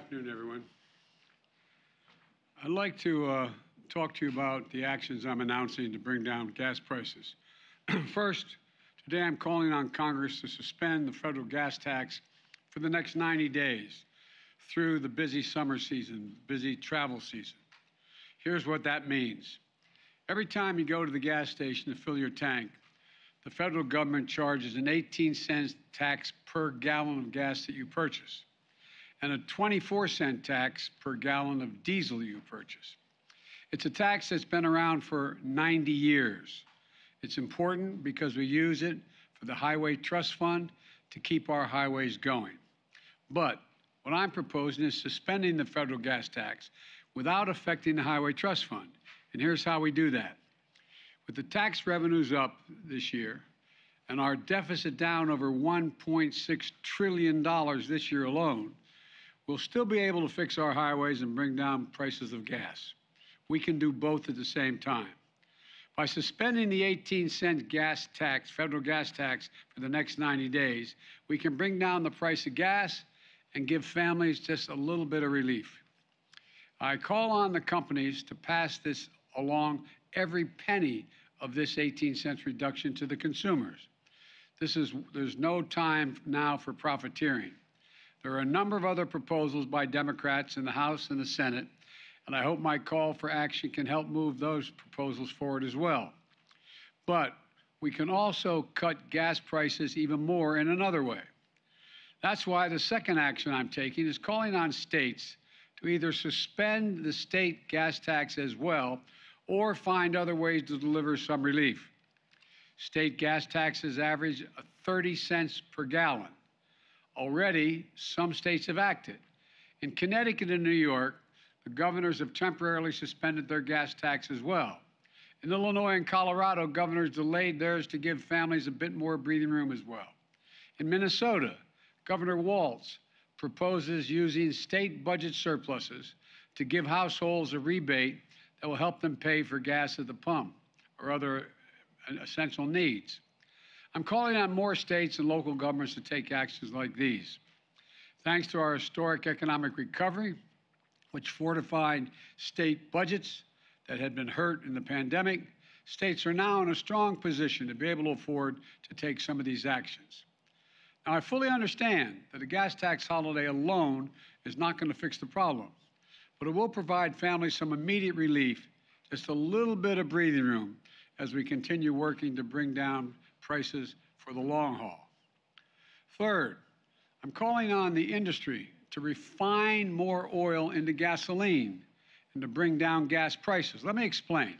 afternoon, everyone. I'd like to talk to you about the actions I'm announcing to bring down gas prices. First, today I'm calling on Congress to suspend the federal gas tax for the next 90 days through the busy summer season, busy travel season. Here's what that means. Every time you go to the gas station to fill your tank, the federal government charges an 18-cent tax per gallon of gas that you purchase and a 24-cent tax per gallon of diesel you purchase. It's a tax that's been around for 90 years. It's important because we use it for the Highway Trust Fund to keep our highways going. But what I'm proposing is suspending the federal gas tax without affecting the Highway Trust Fund. And here's how we do that. With the tax revenues up this year and our deficit down over $1.6 trillion this year alone, we'll still be able to fix our highways and bring down prices of gas. We can do both at the same time. By suspending the 18-cent gas tax, federal gas tax, for the next 90 days, we can bring down the price of gas and give families just a little bit of relief. I call on the companies to pass this along, every penny of this 18-cent reduction to the consumers. There's no time now for profiteering. There are a number of other proposals by Democrats in the House and the Senate, and I hope my call for action can help move those proposals forward as well. But we can also cut gas prices even more in another way. That's why the second action I'm taking is calling on states to either suspend the state gas tax as well or find other ways to deliver some relief. State gas taxes average 30 cents per gallon. Already, some states have acted. In Connecticut and New York, the governors have temporarily suspended their gas tax as well. In Illinois and Colorado, governors delayed theirs to give families a bit more breathing room as well. In Minnesota, Governor Walz proposes using state budget surpluses to give households a rebate that will help them pay for gas at the pump or other essential needs. I'm calling on more states and local governments to take actions like these. Thanks to our historic economic recovery, which fortified state budgets that had been hurt in the pandemic, states are now in a strong position to be able to afford to take some of these actions. Now, I fully understand that a gas tax holiday alone is not going to fix the problem, but it will provide families some immediate relief, just a little bit of breathing room as we continue working to bring down prices for the long haul. Third, I'm calling on the industry to refine more oil into gasoline and to bring down gas prices. Let me explain.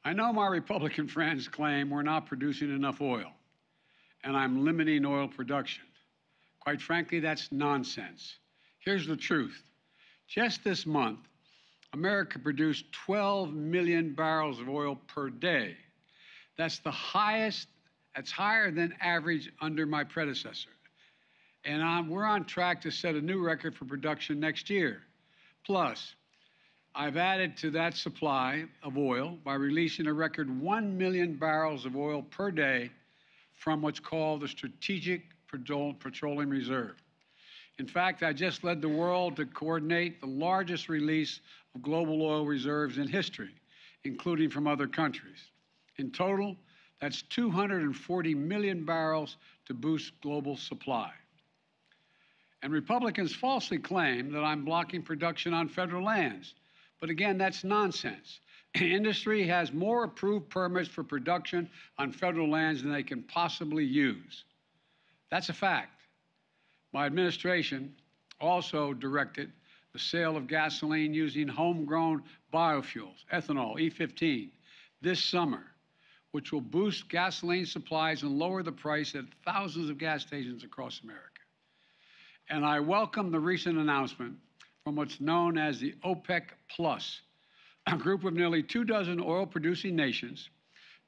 I know my Republican friends claim we're not producing enough oil and I'm limiting oil production. Quite frankly, that's nonsense. Here's the truth. Just this month, America produced 12 million barrels of oil per day. That's the highest, that's higher than average under my predecessor. And we're on track to set a new record for production next year. Plus, I've added to that supply of oil by releasing a record 1 million barrels of oil per day from what's called the Strategic Petroleum Reserve. In fact, I just led the world to coordinate the largest release of global oil reserves in history, including from other countries. In total, that's 240 million barrels to boost global supply. And Republicans falsely claim that I'm blocking production on federal lands. But again, that's nonsense. Industry has more approved permits for production on federal lands than they can possibly use. That's a fact. My administration also directed the sale of gasoline using homegrown biofuels, ethanol, E15, this summer, which will boost gasoline supplies and lower the price at thousands of gas stations across America. And I welcome the recent announcement from what's known as the OPEC Plus, a group of nearly 24 oil-producing nations,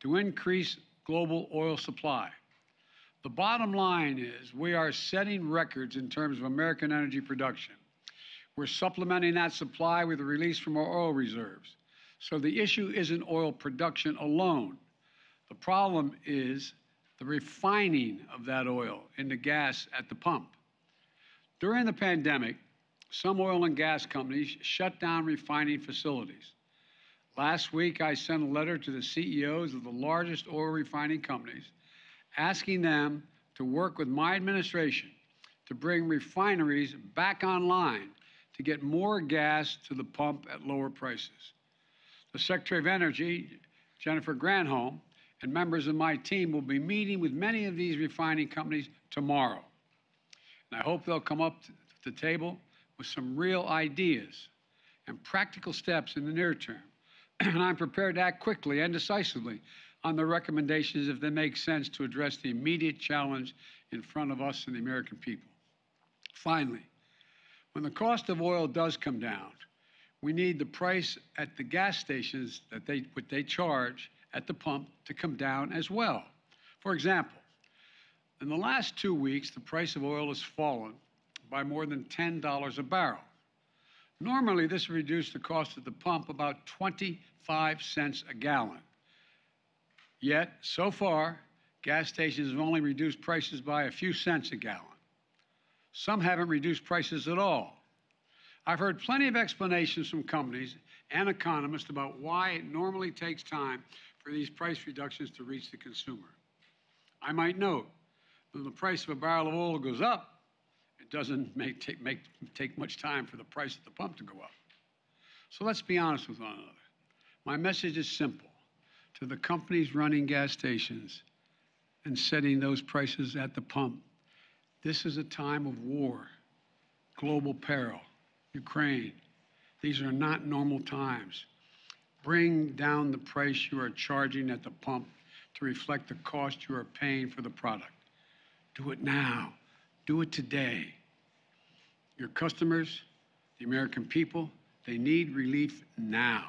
to increase global oil supply. The bottom line is we are setting records in terms of American energy production. We're supplementing that supply with the release from our oil reserves. So the issue isn't oil production alone. The problem is the refining of that oil into gas at the pump. During the pandemic, some oil and gas companies shut down refining facilities. Last week, I sent a letter to the CEOs of the largest oil refining companies asking them to work with my administration to bring refineries back online to get more gas to the pump at lower prices. The Secretary of Energy, Jennifer Granholm, and members of my team will be meeting with many of these refining companies tomorrow. And I hope they'll come up to the table with some real ideas and practical steps in the near term. And I'm prepared to act quickly and decisively on the recommendations if they make sense to address the immediate challenge in front of us and the American people. Finally, when the cost of oil does come down, we need the price at the gas stations that what they charge at the pump to come down as well. For example, in the last 2 weeks, the price of oil has fallen by more than $10 a barrel. Normally, this would reduce the cost at the pump about 25 cents a gallon. Yet, so far, gas stations have only reduced prices by a few cents a gallon. Some haven't reduced prices at all. I've heard plenty of explanations from companies and economists about why it normally takes time for these price reductions to reach the consumer. I might note that when the price of a barrel of oil goes up, it doesn't take much time for the price at the pump to go up. So let's be honest with one another. My message is simple. To the companies running gas stations and setting those prices at the pump, this is a time of war, global peril, Ukraine. These are not normal times. Bring down the price you are charging at the pump to reflect the cost you are paying for the product. Do it now. Do it today. Your customers, the American people, they need relief now.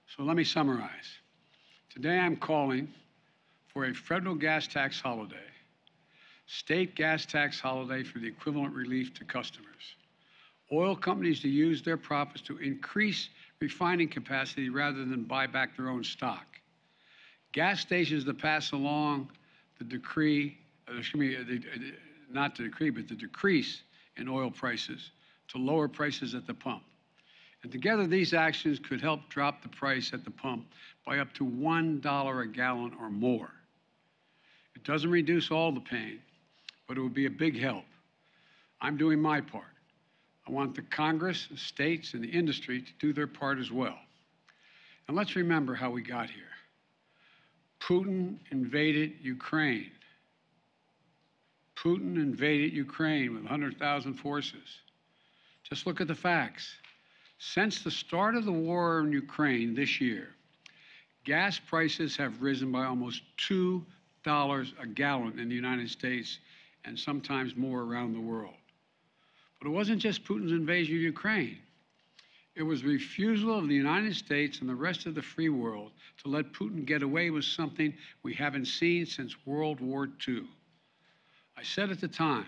So let me summarize. Today I'm calling for a federal gas tax holiday, state gas tax holiday for the equivalent relief to customers, oil companies to use their profits to increase refining capacity rather than buy back their own stock, gas stations to pass along the decree, not the decree, but the decrease in oil prices to lower prices at the pump. And together, these actions could help drop the price at the pump by up to $1 a gallon or more. It doesn't reduce all the pain, but it would be a big help. I'm doing my part. I want the Congress, the states, and the industry to do their part as well. And let's remember how we got here. Putin invaded Ukraine. Putin invaded Ukraine with 100,000 forces. Just look at the facts. Since the start of the war in Ukraine this year, gas prices have risen by almost $2 a gallon in the United States and sometimes more around the world. But it wasn't just Putin's invasion of Ukraine. It was the refusal of the United States and the rest of the free world to let Putin get away with something we haven't seen since World War II. I said at the time,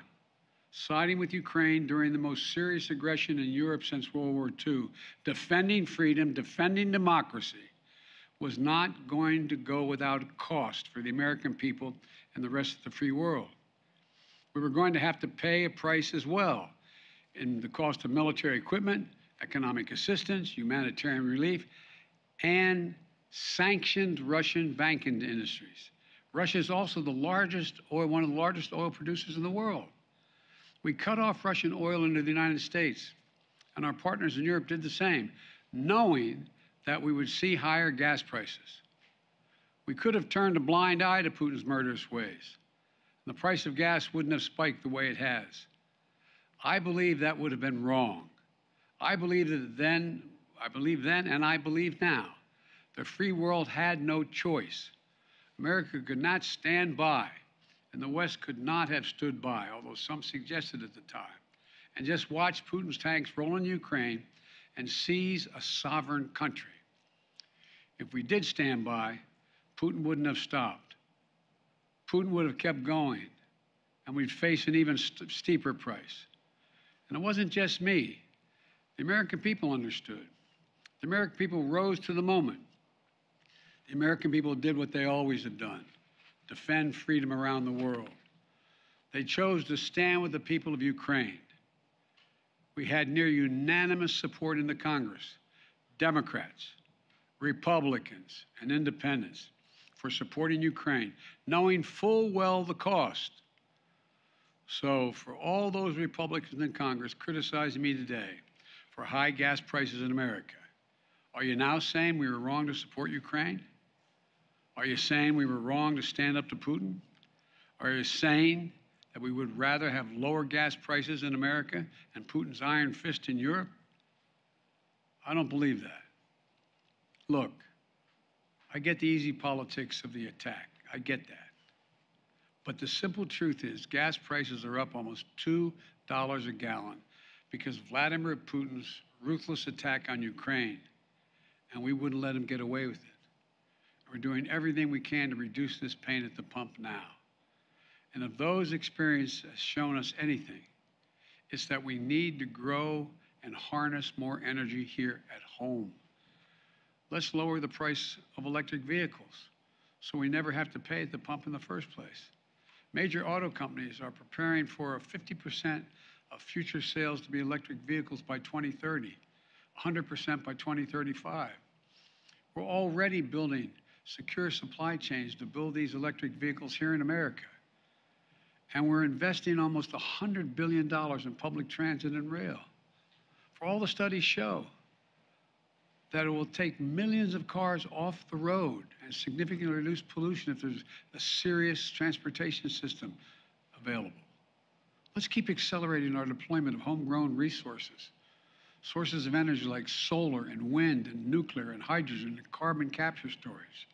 siding with Ukraine during the most serious aggression in Europe since World War II, defending freedom, defending democracy, was not going to go without cost for the American people and the rest of the free world. We were going to have to pay a price as well in the cost of military equipment, economic assistance, humanitarian relief, and sanctioned Russian banking industries. Russia is also one of the largest oil producers in the world. We cut off Russian oil into the United States, and our partners in Europe did the same, knowing that we would see higher gas prices. We could have turned a blind eye to Putin's murderous ways. The price of gas wouldn't have spiked the way it has. I believe that would have been wrong. I believe then, and I believe now, the free world had no choice. America could not stand by, and the West could not have stood by, although some suggested at the time, and just watch Putin's tanks roll in Ukraine and seize a sovereign country. If we did stand by, Putin wouldn't have stopped. Putin would have kept going, and we'd face an even steeper price. And it wasn't just me. The American people understood. The American people rose to the moment. The American people did what they always have done, defend freedom around the world. They chose to stand with the people of Ukraine. We had near unanimous support in the Congress, Democrats, Republicans, and independents, for supporting Ukraine, knowing full well the cost. So for all those Republicans in Congress criticizing me today for high gas prices in America, are you now saying we were wrong to support Ukraine? Are you saying we were wrong to stand up to Putin? Are you saying that we would rather have lower gas prices in America and Putin's iron fist in Europe? I don't believe that. Look, I get the easy politics of the attack. I get that. But the simple truth is gas prices are up almost $2 a gallon because of Vladimir Putin's ruthless attack on Ukraine, and we wouldn't let him get away with it. We're doing everything we can to reduce this pain at the pump now. And if those experiences have shown us anything, it's that we need to grow and harness more energy here at home. Let's lower the price of electric vehicles so we never have to pay at the pump in the first place. Major auto companies are preparing for a 50% of future sales to be electric vehicles by 2030, 100% by 2035. We're already building secure supply chains to build these electric vehicles here in America. And we're investing almost $100 billion in public transit and rail. For all the studies show that it will take millions of cars off the road and significantly reduce pollution if there's a serious transportation system available. Let's keep accelerating our deployment of homegrown resources, sources of energy like solar and wind and nuclear and hydrogen and carbon capture storage,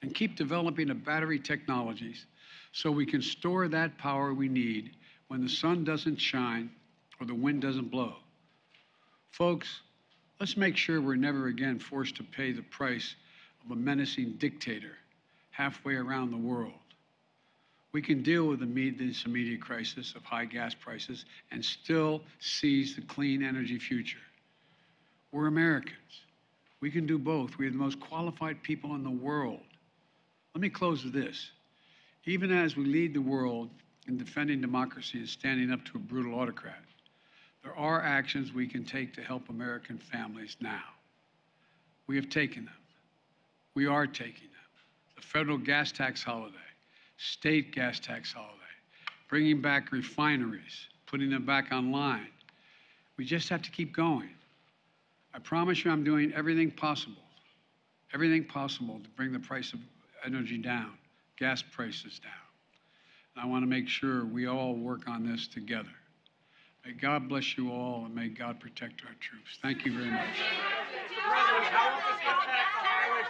and keep developing the battery technologies so we can store that power we need when the sun doesn't shine or the wind doesn't blow. Folks, let's make sure we're never again forced to pay the price of a menacing dictator halfway around the world. We can deal with this immediate crisis of high gas prices and still seize the clean energy future. We're Americans. We can do both. We are the most qualified people in the world. Let me close with this. Even as we lead the world in defending democracy and standing up to a brutal autocrat, there are actions we can take to help American families now. We have taken them. We are taking them. The federal gas tax holiday, state gas tax holiday, bringing back refineries, putting them back online. We just have to keep going. I promise you I'm doing everything possible to bring the price of energy down, gas prices down. And I want to make sure we all work on this together. May God bless you all, and may God protect our troops. Thank you very much. Mr. President, how will this impact the highway